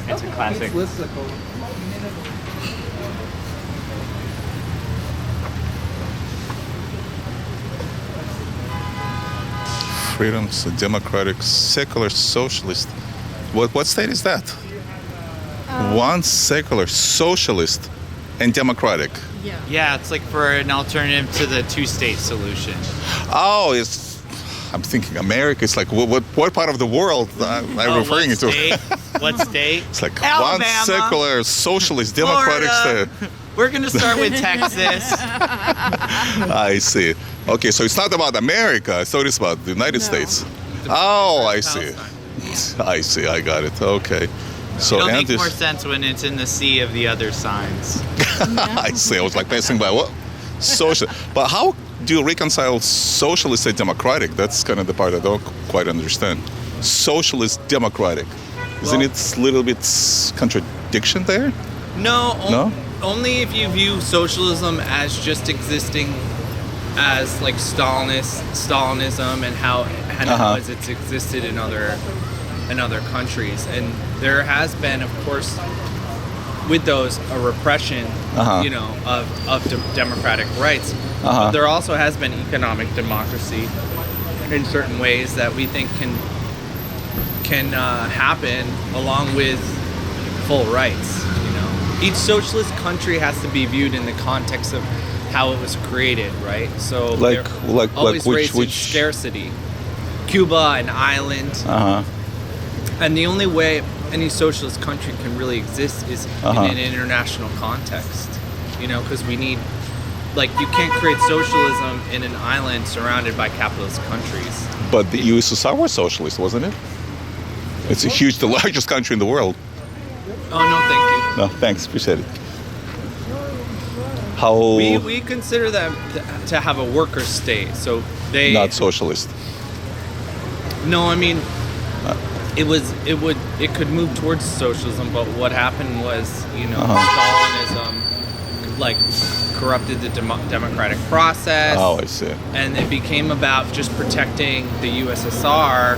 It's a classic. Freedoms, democratic, secular, socialist. What state is that? One secular, socialist, and democratic. Yeah, it's like for an alternative to the two-state solution. Oh, I'm thinking America. It's like what part of the world I'm referring what to? State? What state? It's like Alabama. one secular, socialist, democratic Florida. state. We're gonna start with Texas. I see. Okay, so it's not about America. I thought it's about the United States. Oh, I see. Palestine. I see. I got it. Okay. So It'll and make this, more sense when it's in the sea of the other signs. I see. I was like passing by. What? Social. But how do you reconcile socialist and democratic? That's kind of the part I don't quite understand. Socialist, democratic. Isn't Well- it a little bit contradiction there? No. Only if you view socialism as just existing as like Stalinism and how as it's existed in other countries. And there has been, of course, with those a repression, of democratic rights. But there also has been economic democracy in certain ways that we think can happen along with full rights. Each socialist country has to be viewed in the context of how it was created, right? So always raised in scarcity. Cuba, an island, and the only way any socialist country can really exist is in an international context. Because we need, you can't create socialism in an island surrounded by capitalist countries. But the USSR was socialist, wasn't it? It's the largest country in the world. Oh, no, thank you. No, thanks. Appreciate it. How? We consider them to have a worker state, so they Not socialist. No, I mean, it could move towards socialism, but what happened was, Stalinism, corrupted the democratic process. Oh, I see. And it became about just protecting the USSR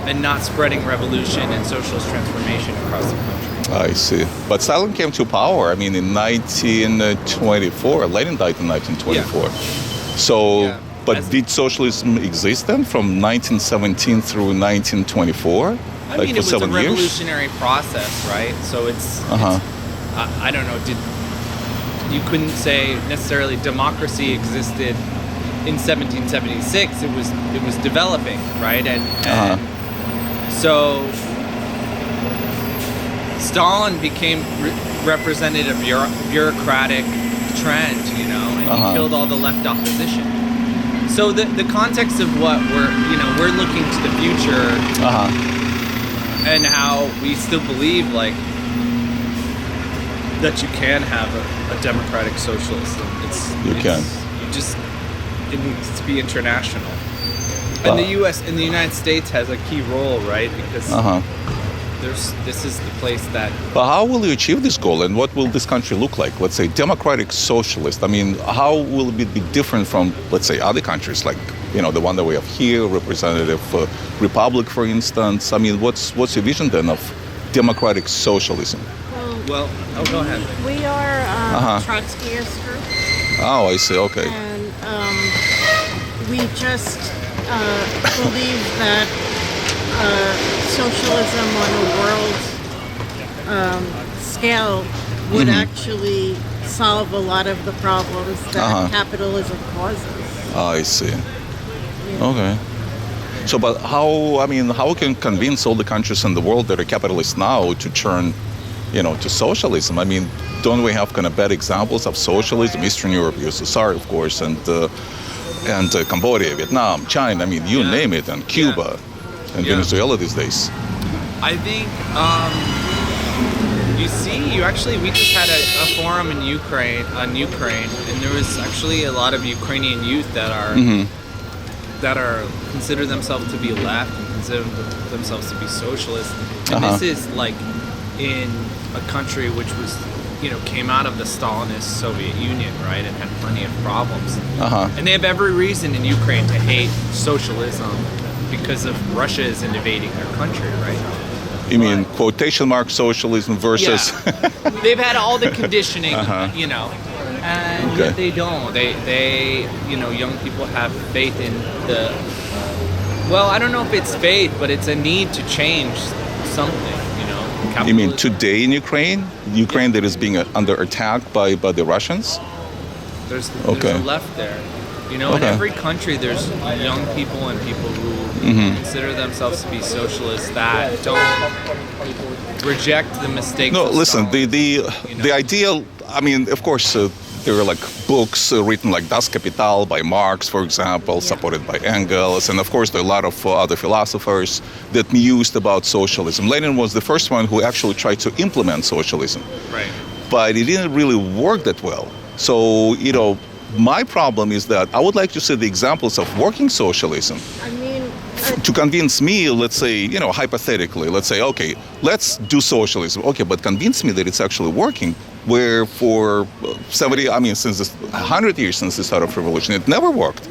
and not spreading revolution and socialist transformation across the country. I see. But Stalin came to power, in 1924. Lenin died in 1924. Yeah. So, but did socialism exist then from 1917 through 1924? I mean, it was a revolutionary process, right? So it's I don't know, you couldn't say necessarily democracy existed in 1776. It was developing, right? And so Stalin became represented a bureaucratic trend, and he killed all the left opposition. So the context of what we're looking to the future and how we still believe that you can have a democratic socialism. It needs to be international. And the United States has a key role, right? Because this is the place that... But how will you achieve this goal, and what will this country look like? Let's say democratic socialist. How will it be different from, let's say, other countries, like, the one that we have here, representative republic, for instance? What's your vision then of democratic socialism? Well, go ahead. We are Trotskyist group. Oh, I see. Okay. And we just believe that socialism on a world scale would actually solve a lot of the problems that capitalism causes. I see. Okay. So, but how can convince all the countries in the world that are capitalists now to turn, to socialism? Don't we have kind of bad examples of socialism? Eastern Europe, USSR, of course, and Cambodia, Vietnam, China, you name it, and Cuba. And Venezuela these days. I think, we just had a forum in Ukraine, and there was actually a lot of Ukrainian youth that consider themselves to be left and consider themselves to be socialist. And this is in a country which was, came out of the Stalinist Soviet Union, right, and had plenty of problems. And they have every reason in Ukraine to hate socialism because of Russia is invading their country, right? You mean quotation mark socialism versus? Yeah. They've had all the conditioning, you know, and Okay. yet they don't. They, you know, young people have faith in the. Well, I don't know if it's faith, but it's a need to change something, you know. You mean Capitalism. today in Ukraine that is being under attack by the Russians? There's Okay. a left there. You know, in Okay. every country, there's young people and people who consider themselves to be socialists that don't reject the mistakes. No, of listen. Stalin, you know? The ideal. I mean, of course, there are like books written like Das Kapital by Marx, for example, supported by Engels, and of course there are a lot of other philosophers that mused about socialism. Lenin was the first one who actually tried to implement socialism, Right. but it didn't really work that well. So, you know, my problem is that I would like to see the examples of working socialism I mean, to convince me, let's say, you know, hypothetically, let's say, okay, let's do socialism. Okay, but convince me that it's actually working. Where for 70, I mean, since 100 years since the start of revolution, it never worked.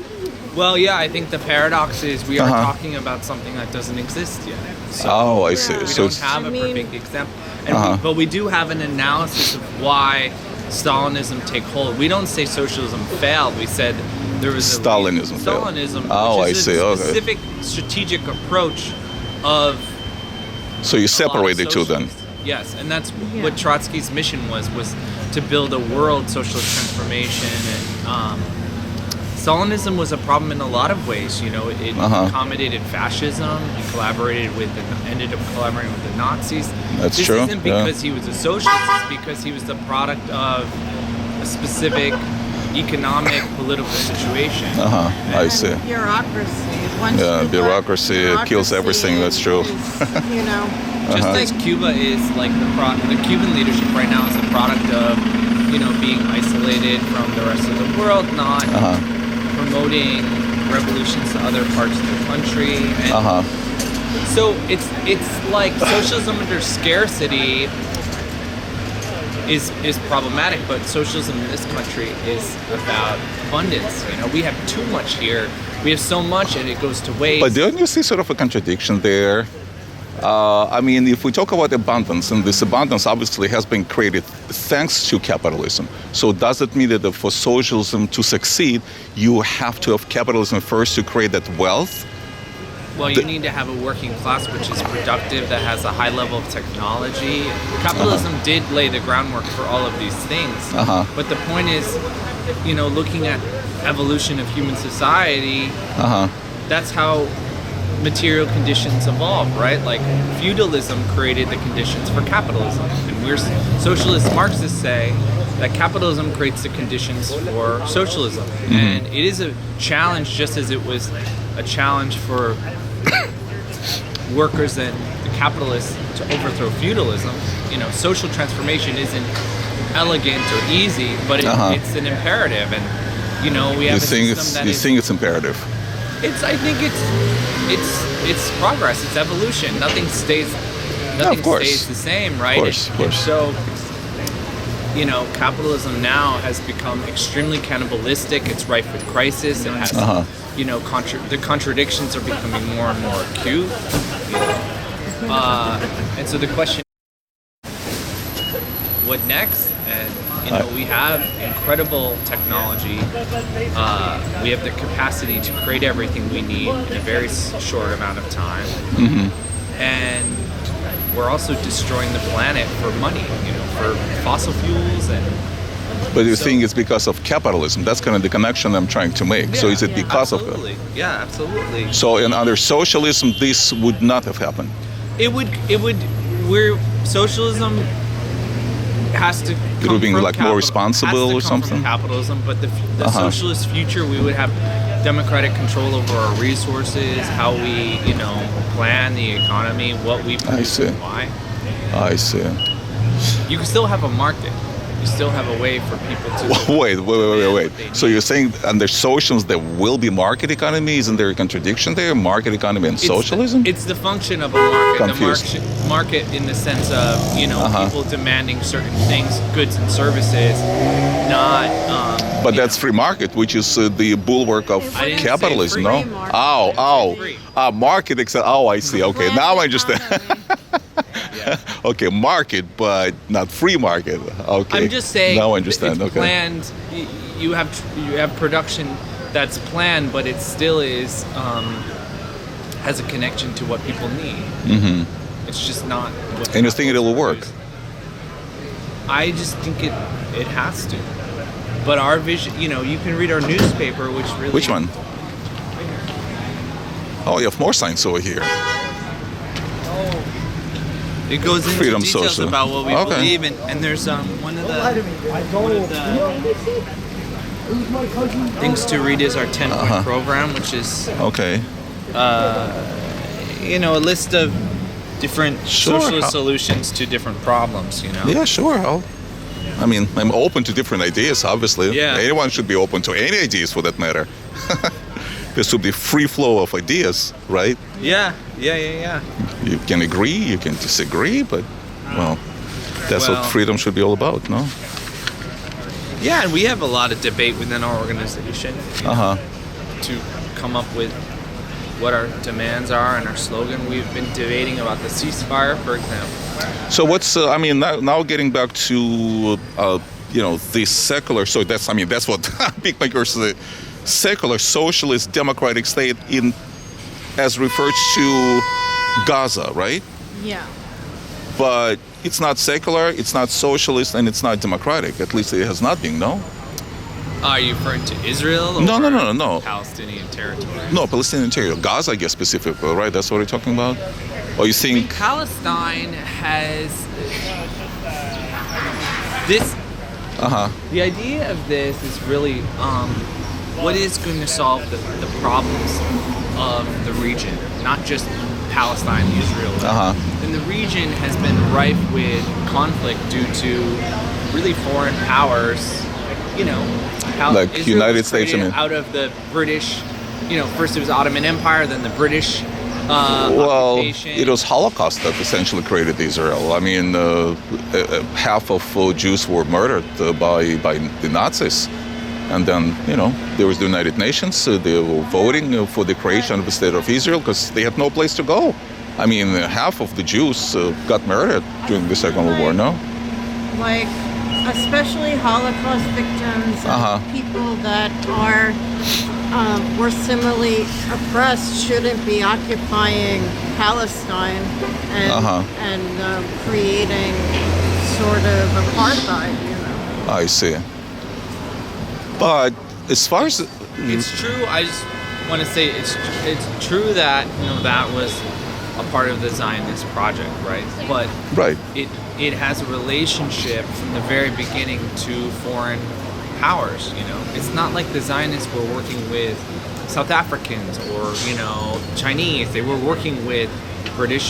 Well, yeah, I think the paradox is we are Uh-huh. talking about something that doesn't exist yet. So Oh, I see. Yeah. we So don't it's, have a I mean- perfect example. And Uh-huh. but we do have an analysis of why Stalinism take hold. We don't say socialism failed. We said there was Stalinism failed. Stalinism, Oh, which I is see. a Okay. specific strategic approach of so you a lot of separate the two then. socialists. Yes, and that's Yeah. what Trotsky's mission was to build a world socialist transformation. And Stalinism was a problem in a lot of ways. You know, it accommodated fascism. It ended up collaborating with the Nazis. That's this true, isn't yeah. because he was a socialist. It's because he was the product of a specific economic, political situation. I see. and bureaucracy. Once Yeah, you let bureaucracy kills everything, in, that's true. is, you know, Just Uh-huh. as Cuba is like the Cuban leadership right now is a product of, you know, being isolated from the rest of the world, not promoting revolutions to other parts of the country. And so it's like socialism under scarcity is problematic, but socialism in this country is about abundance. You know, we have too much here. We have so much and it goes to waste. But don't you see sort of a contradiction there? I mean, if we talk about abundance, and this abundance obviously has been created thanks to capitalism. So does it mean that for socialism to succeed, you have to have capitalism first to create that wealth? Well, you need to have a working class which is productive, that has a high level of technology. Capitalism did lay the groundwork for all of these things. But the point is, you know, looking at evolution of human society, that's how material conditions evolved, right? Like feudalism created the conditions for capitalism. And socialist Marxists say that capitalism creates the conditions for socialism. And it is a challenge, just as it was a challenge for workers and the capitalists to overthrow feudalism. You know, social transformation isn't elegant or easy, but it's an imperative. And you know, we have a system that You is. think it's imperative? I think it's progress. It's evolution. Nothing stays the same, right? Of course. So, you know, capitalism now has become extremely cannibalistic. It's rife with crisis. It has, you know, the contradictions are becoming more and more acute. You know? And so the question, what next? And you know, we have incredible technology. We have the capacity to create everything we need in a very short amount of time. And we're also destroying the planet for money, you know, for fossil fuels and. But you think it's because of capitalism? That's kind of the connection I'm trying to make. So is it because of absolutely. Yeah, absolutely. So in under socialism, this would not have happened. Socialism has to come being from like more responsible or something? From capitalism, but the socialist future, we would have democratic control over our resources, how we, you know, plan the economy, what we produce, and why. I see. You can still have a market. you still have a way for people to Wait. demand what they So need. you're saying under socialism there will be market economy? Isn't there a contradiction there? Market economy and socialism? It's the function of a market. Confused. The market in the sense of, Uh-huh. people demanding certain things, goods and services, not. But that's free market, which is the bulwark of I didn't say capitalism, free. no? Free market. Free. Market. I see. Okay, Planned now I understand. economy. Yeah. Okay, market, but not free market. Okay. I'm just saying. Now I understand. It's Okay. planned. You have production that's planned, but it still is has a connection to what people need. Mm-hmm. It's just not. What And you think it'll work? I just think it has to. But our vision, you can read our newspaper, which really. Which one? Oh, you have more signs over here. It goes into Freedom details Social. about what we Okay. believe in, and there's one of the things to read is our 10-point Uh-huh. program, which is Okay. a list of different Sure. socialist solutions to different problems. Yeah, sure. I'm open to different ideas, obviously. Yeah. Anyone should be open to any ideas for that matter. There should be free flow of ideas, right? Yeah. You can agree, you can disagree, but, well, that's Well- what freedom should be all about, no? Yeah, and we have a lot of debate within our organization Uh-huh. to come up with what our demands are and our slogan. We've been debating about the ceasefire, for example. So what's, now getting back to, the secular, so that's what Big Makers, the secular socialist democratic state as referred to Gaza, right? Yeah. But it's not secular, it's not socialist, and it's not democratic. At least it has not been, no? Are you referring to Israel or No. Palestinian territory? No, Palestinian territory. Gaza, I guess, specifically, right? That's what we're talking about? Or you think... Palestine has this. Uh-huh. The idea of this is really what is going to solve the problems of the region, not just Palestine, Israel. Uh-huh. And the region has been rife with conflict due to really foreign powers. How Like Israel United was States, created out of the British. First it was Ottoman Empire, then the British. Well, occupation. it was Holocaust that essentially created Israel. Half of Jews were murdered by the Nazis. And then, there was the United Nations. They were voting for the creation of the State of Israel because they had no place to go. Half of the Jews got murdered during the Second World War, no? Like, especially Holocaust victims and Uh-huh. people that were similarly oppressed shouldn't be occupying Palestine and Uh-huh. creating sort of apartheid. I see. But as far as... It's true. I just want to say it's true that that was a part of the Zionist project, right? But Right. it has a relationship from the very beginning to foreign powers. It's not like the Zionists were working with South Africans or Chinese. They were working with British.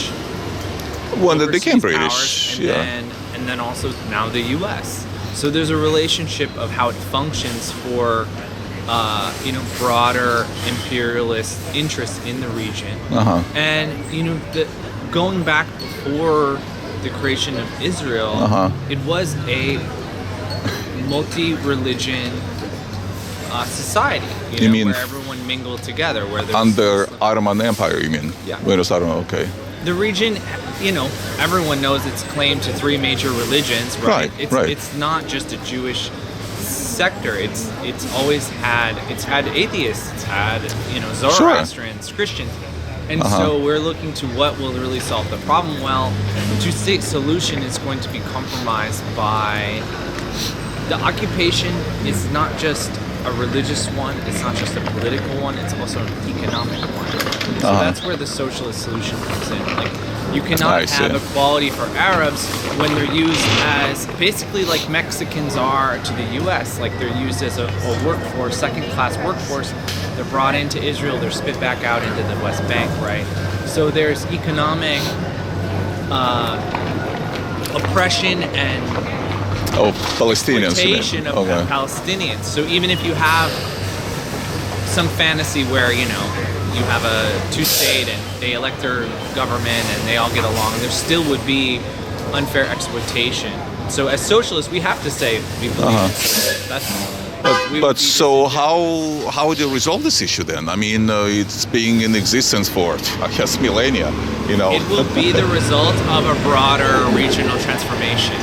When they became overseas British, powers, yeah. and then also now the U.S. So there's a relationship of how it functions for, broader imperialist interests in the region. Uh-huh. And going back before the creation of Israel, Uh-huh. it was a multi-religion society. You mean where everyone mingled together, where there was Under Muslim- Ottoman Empire, you mean? Yeah. When it was Ottoman, okay. the region, everyone knows it's claimed to three major religions, right? Right. It's not just a Jewish sector. It's always had atheists, it's had Zoroastrians, Christians, and Uh-huh. so we're looking to what will really solve the problem. Well, the two-state solution is going to be compromised by the occupation. Is not just a religious one. It's not just a political one. It's also an economic one. So that's where the socialist solution comes in. Like, you cannot I see. have equality for Arabs when they're used as basically like Mexicans are to the U.S. Like, they're used as a workforce, second-class workforce. They're brought into Israel. They're spit back out into the West Bank, right? So there's economic oppression and Oh, Palestinians. you mean. rotation of Okay. Palestinians. So even if you have some fantasy where, you have a two-state and they elect their government and they all get along, there still would be unfair exploitation. So as socialists, we have to say we believe in socialism. We would But be so disingenuous. how do you resolve this issue then? I mean, it's being in existence for, I guess, millennia. It will be the result of a broader regional transformation.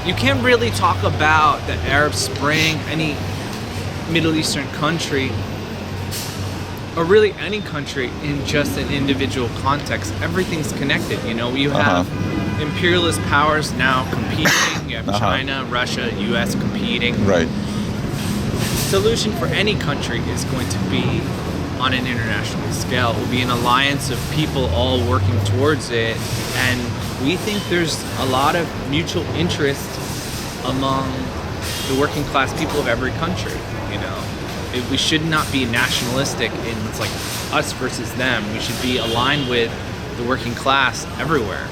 You can't really talk about the Arab Spring, any Middle Eastern country, or really any country in just an individual context. Everything's connected. You have imperialist powers now competing. You have China, Russia, U.S. competing. Right. Solution for any country is going to be on an international scale. It will be an alliance of people all working towards it, and we think there's a lot of mutual interest among the working class people of every country. We should not be nationalistic in it's like us versus them. We should be aligned with the working class everywhere,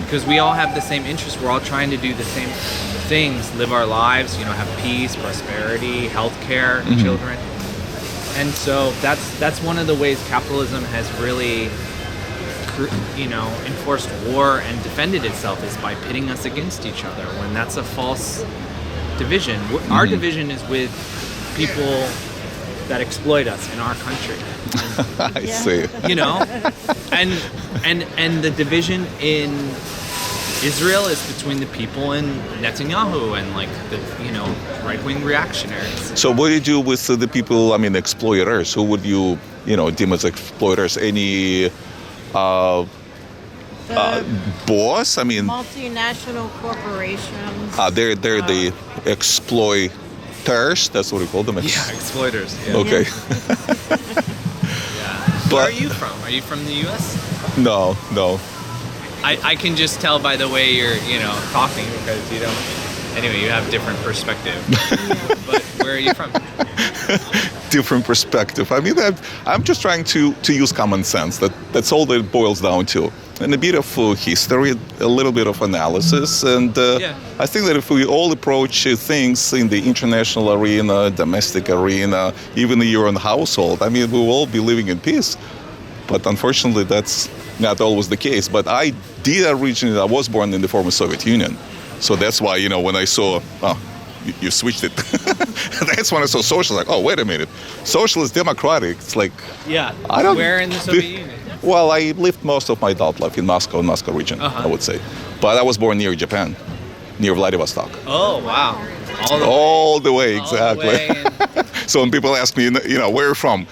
because we all have the same interests. We're all trying to do the same things, live our lives, have peace, prosperity, healthcare, children. And so that's one of the ways capitalism has really enforced war and defended itself, is by pitting us against each other, when that's a false division. Our division is with people that exploit us in our country. I see. And the division in Israel is between the people in Netanyahu and the right-wing reactionaries. So what do you do with the people, exploiters? Who would you, deem as exploiters? Any boss? Multinational corporations. They're the exploiters. That's what we call them. Yeah, exploiters. Yeah. Okay. Where are you from? Are you from the U.S.? No. I can just tell by the way you're, talking, because you don't. Anyway, you have different perspective. But where are you from? Different perspective. I'm just trying to use common sense. That's all that it boils down to. And a bit of history, a little bit of analysis, and I think that if we all approach things in the international arena, domestic arena, even in your own household, we will all be living in peace. But unfortunately, that's not always the case. But I was born in the former Soviet Union. So that's why, when I saw, you switched it. That's when I saw socialist, wait a minute. Socialist, democratic, it's like, where in the Soviet Union? Well, I lived most of my adult life in Moscow region, I would say. But I was born near Japan, near Vladivostok. Oh, wow. All the way, exactly. So when people ask me, where you're from?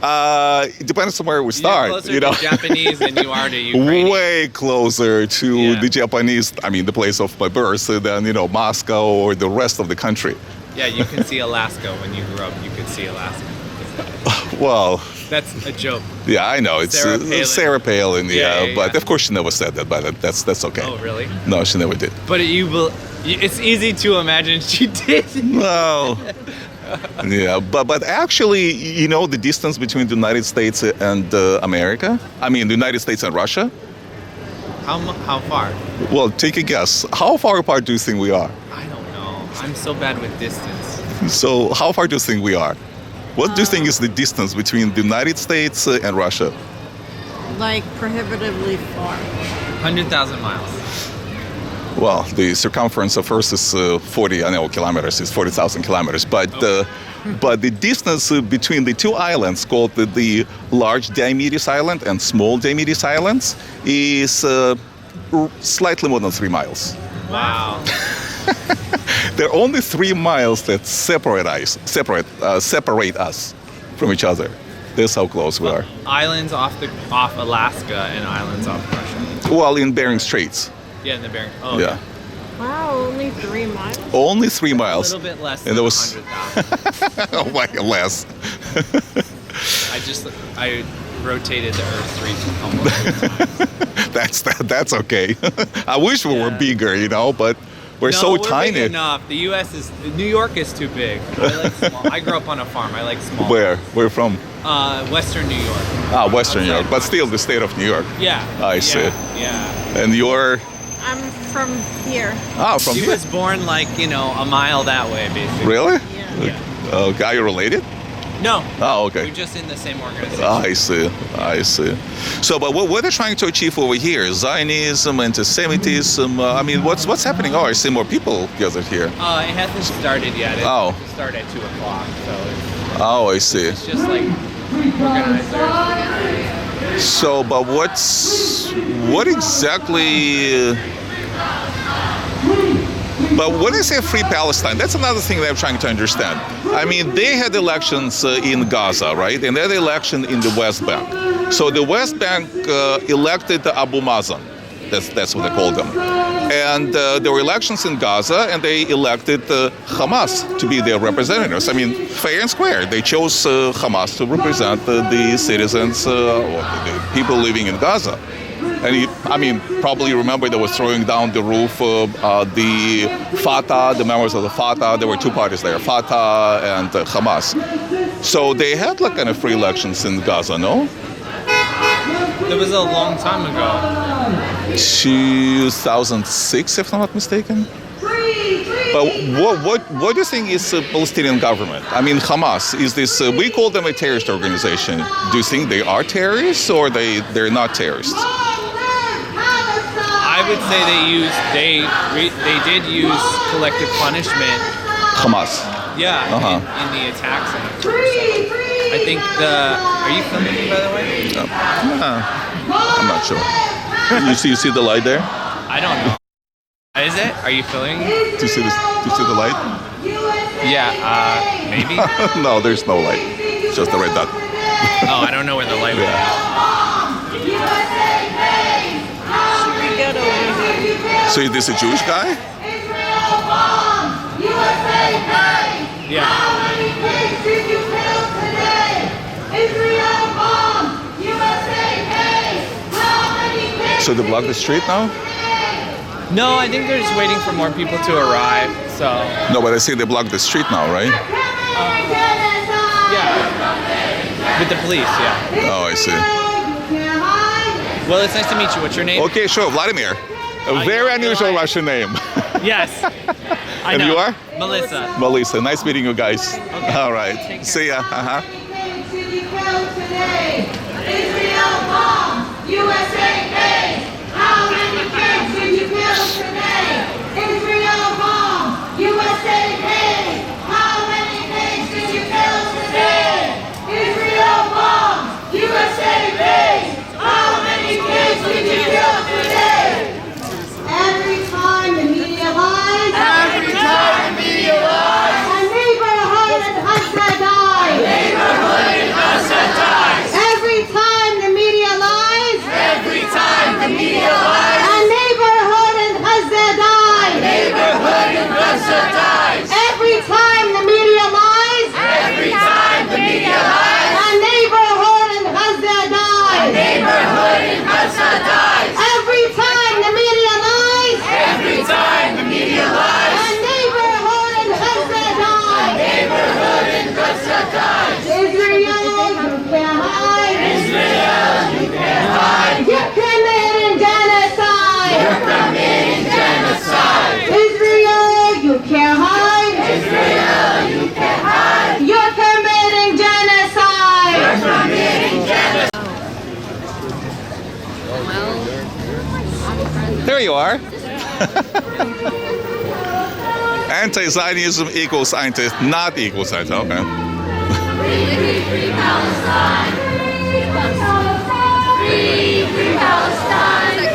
It depends on where we start. You're closer to Japanese than you are to Ukrainian. Way closer to the Japanese, the place of my birth, than, Moscow or the rest of the country. Yeah, you can see Alaska. When you grew up, you could see Alaska. Well, that's a joke. Yeah, I know. It's Sarah Palin. But yeah. Of course she never said that, but that's okay. Oh, really? No, she never did. But it's easy to imagine she did. No. Yeah, but actually, the distance between the United States and America? The United States and Russia? How far? Well, take a guess. How far apart do you think we are? I don't know. I'm so bad with distance. So how far do you think we are? What do you think is the distance between the United States and Russia? Prohibitively far. 100,000 miles. Well, the circumference of Earth is 40 kilometers. It's 40,000 kilometers. But the distance between the two islands, called the Large Diomedes Island and Small Diomedes Islands, is slightly more than 3 miles. Wow. There are only 3 miles that separate us from each other. That's how close we are. Islands off Alaska and islands off Russia. Well, in Bering Straits. Yeah, in the Bering. Oh, yeah. Wow, only 3 miles? Only 3 miles. A little bit less and than there was 100,000. Oh my, less. I rotated the Earth 3 almost 3 times. That's okay. I wish we were bigger, but we're so tiny. Big enough. The U.S. New York is too big. I like small. I grew up on a farm. I like small. Where? Where from? Western New York. Western New York, but still the state of New York. Yeah. I see. Yeah. And you're? I'm from here. Oh, from She here. was born like, a mile that way, basically. Really? Yeah. Are you related? No. Oh, okay. We're just in the same organization. I see. I see. So, but what they're trying to achieve over here? Zionism, anti-Semitism. I mean, what's happening? Oh, I see more people gathered here. It hasn't started yet. It started at 2 o'clock, so Oh, I see. it's just like organizers. So, but what exactly? But when I say free Palestine, that's another thing that I'm trying to understand. I mean, they had elections in Gaza, right? And they had election in the West Bank. So the West Bank elected Abu Mazen. That's what they called them. And there were elections in Gaza, and they elected Hamas to be their representatives. I mean, fair and square. They chose Hamas to represent the citizens, or the people living in Gaza. And probably remember they was throwing down the roof the Fatah, the members of the Fatah. There were two parties there, Fatah and Hamas. So they had like kind of free elections in Gaza, no? That was a long time ago. 2006, if I'm not mistaken. But what do you think is a Palestinian government? I mean, Hamas, is this, we call them a terrorist organization. Do you think they are terrorists or they're not terrorists? I would say they did use collective punishment. Hamas. Yeah, in the attacks. I think are you filming me, by the way? I'm not sure. You see the light there? I don't know. Is it? Are you filming? Do you see the light? Yeah, maybe. No, there's no light. Just the red dot. Oh, I don't know where the light was. So is this a Jewish guy? Yeah. So they block the street now? No, I think they're just waiting for more people to arrive. So. No, but I see they block the street now, right? Yeah. With the police, yeah. Oh, I see. Well, it's nice to meet you. What's your name? Okay, sure, Vladimir. A very unusual Russian name. Yes. And you are? Melissa. Melissa. Nice meeting you guys. Okay. All right. See ya. USA pays. How many kids did you kill today? Israel bomb. USA pays. How many kids did you kill today? Israel bomb. USA pays. How many kids did you kill today? Every time the media lies. Every time the media lies. A neighborhood in Gaza dies. A neighborhood in Gaza dies. Every time the media lies. Every time the media lies. A neighborhood in Gaza dies. A neighborhood in Gaza dies. Every time the media lies. Every time the media lies. A neighborhood in Gaza dies. A neighborhood in Gaza dies. Every time the media lies. Every time the media lies. A neighborhood in Gaza dies. A neighborhood in Gaza dies. Israel, you can't hide. Israel, you can't hide. You're committing genocide. You're committing genocide. Israel, you can't hide. Israel, you can't hide. You're committing genocide. You're committing genocide. There you are. Anti-Zionism equals not equals anti. Okay. Free Palestine. Free Palestine.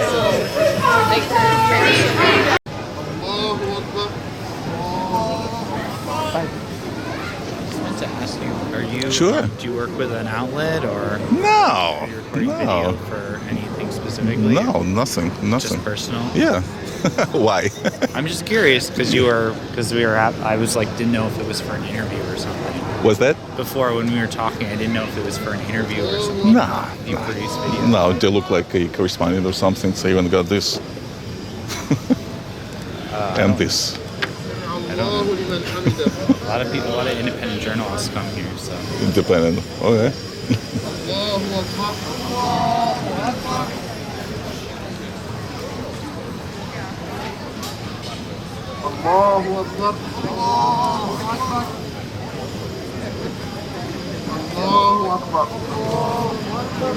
To ask you, are you? Sure. Do you work with an outlet or No. are you recording video No. for anything specifically? No, nothing. Just personal. Yeah. Why? I'm just curious because I was like didn't know if it was for an interview or something. Was that? Before when we were talking, I didn't know if it was for an interview or something. Nah. If you produce videos. No, they look like a correspondent or something. So I even got this. And this. I don't know. A lot of independent journalists come here, so. Independent. Okay. الله أكبر الله أكبر الله أكبر